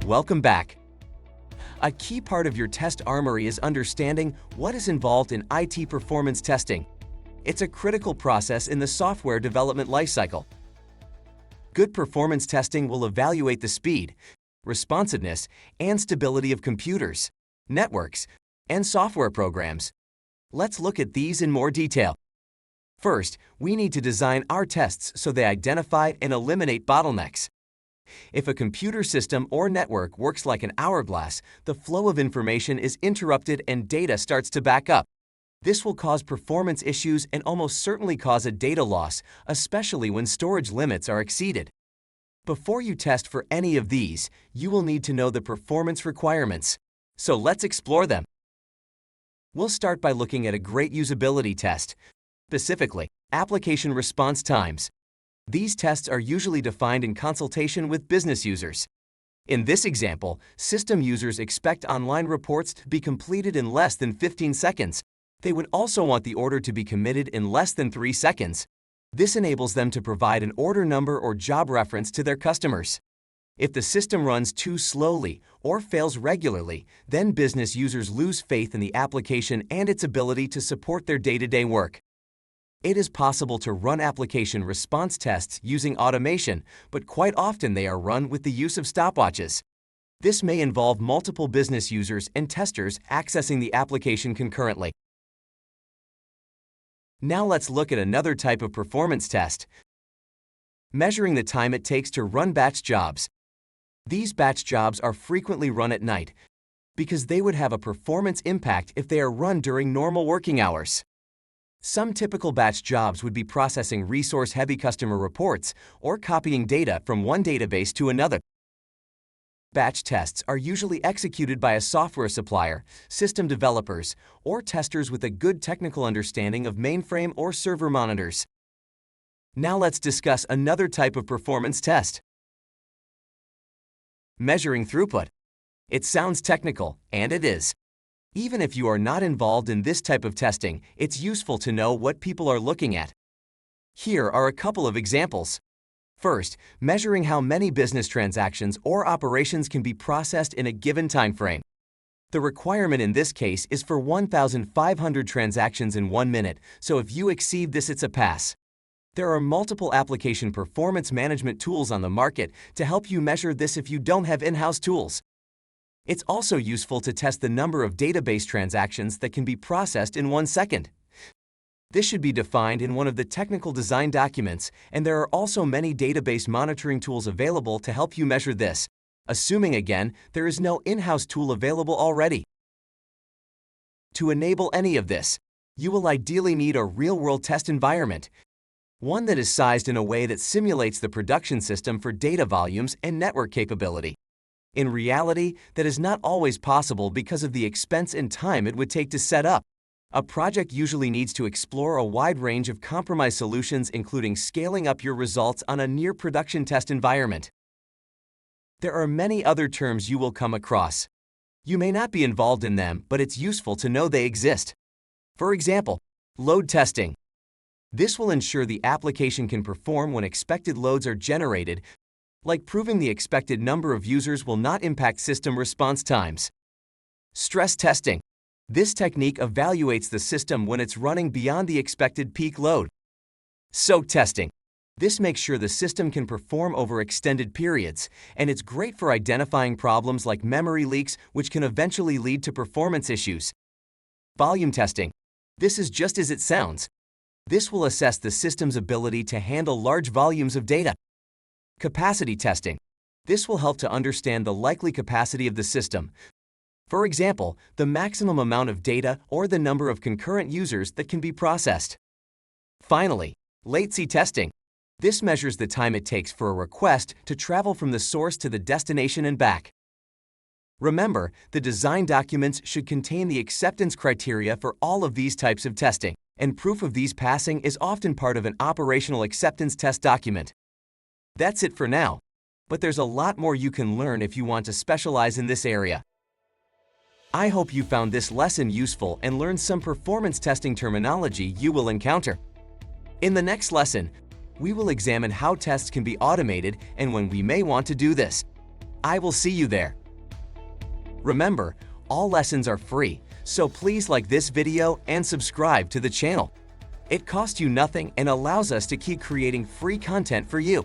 Welcome back. A key part of your test armory is understanding what is involved in IT performance testing. It's a critical process in the software development lifecycle. Good performance testing will evaluate the speed, responsiveness, and stability of computers, networks, and software programs. Let's look at these in more detail. First, we need to design our tests so they identify and eliminate bottlenecks. If a computer system or network works like an hourglass, the flow of information is interrupted and data starts to back up. This will cause performance issues and almost certainly cause a data loss, especially when storage limits are exceeded. Before you test for any of these, you will need to know the performance requirements. So let's explore them. We'll start by looking at a great usability test, specifically application response times. These tests are usually defined in consultation with business users. In this example, system users expect online reports to be completed in less than 15 seconds. They would also want the order to be committed in less than 3 seconds. This enables them to provide an order number or job reference to their customers. If the system runs too slowly or fails regularly, then business users lose faith in the application and its ability to support their day-to-day work. It is possible to run application response tests using automation, but quite often they are run with the use of stopwatches. This may involve multiple business users and testers accessing the application concurrently. Now let's look at another type of performance test, measuring the time it takes to run batch jobs. These batch jobs are frequently run at night because they would have a performance impact if they are run during normal working hours. Some typical batch jobs would be processing resource-heavy customer reports or copying data from one database to another. Batch tests are usually executed by a software supplier, system developers, or testers with a good technical understanding of mainframe or server monitors. Now let's discuss another type of performance test, measuring throughput. It sounds technical, and it is. Even if you are not involved in this type of testing, it's useful to know what people are looking at. Here are a couple of examples. First, measuring how many business transactions or operations can be processed in a given time frame. The requirement in this case is for 1,500 transactions in 1 minute, so if you exceed this, it's a pass. There are multiple application performance management tools on the market to help you measure this if you don't have in-house tools. It's also useful to test the number of database transactions that can be processed in 1 second. This should be defined in one of the technical design documents, and there are also many database monitoring tools available to help you measure this, assuming again there is no in-house tool available already. To enable any of this, you will ideally need a real-world test environment, one that is sized in a way that simulates the production system for data volumes and network capability. In reality, that is not always possible because of the expense and time it would take to set up. A project usually needs to explore a wide range of compromise solutions, including scaling up your results on a near-production test environment. There are many other terms you will come across. You may not be involved in them, but it's useful to know they exist. For example, load testing. This will ensure the application can perform when expected loads are generated, like proving the expected number of users will not impact system response times. Stress testing. This technique evaluates the system when it's running beyond the expected peak load. Soak testing. This makes sure the system can perform over extended periods, and it's great for identifying problems like memory leaks, which can eventually lead to performance issues. Volume testing. This is just as it sounds. This will assess the system's ability to handle large volumes of data. Capacity testing. This will help to understand the likely capacity of the system. For example, the maximum amount of data or the number of concurrent users that can be processed. Finally, latency testing. This measures the time it takes for a request to travel from the source to the destination and back. Remember, the design documents should contain the acceptance criteria for all of these types of testing, and proof of these passing is often part of an operational acceptance test document. That's it for now, but there's a lot more you can learn if you want to specialize in this area. I hope you found this lesson useful and learned some performance testing terminology you will encounter. In the next lesson, we will examine how tests can be automated and when we may want to do this. I will see you there. Remember, all lessons are free, so please like this video and subscribe to the channel. It costs you nothing and allows us to keep creating free content for you.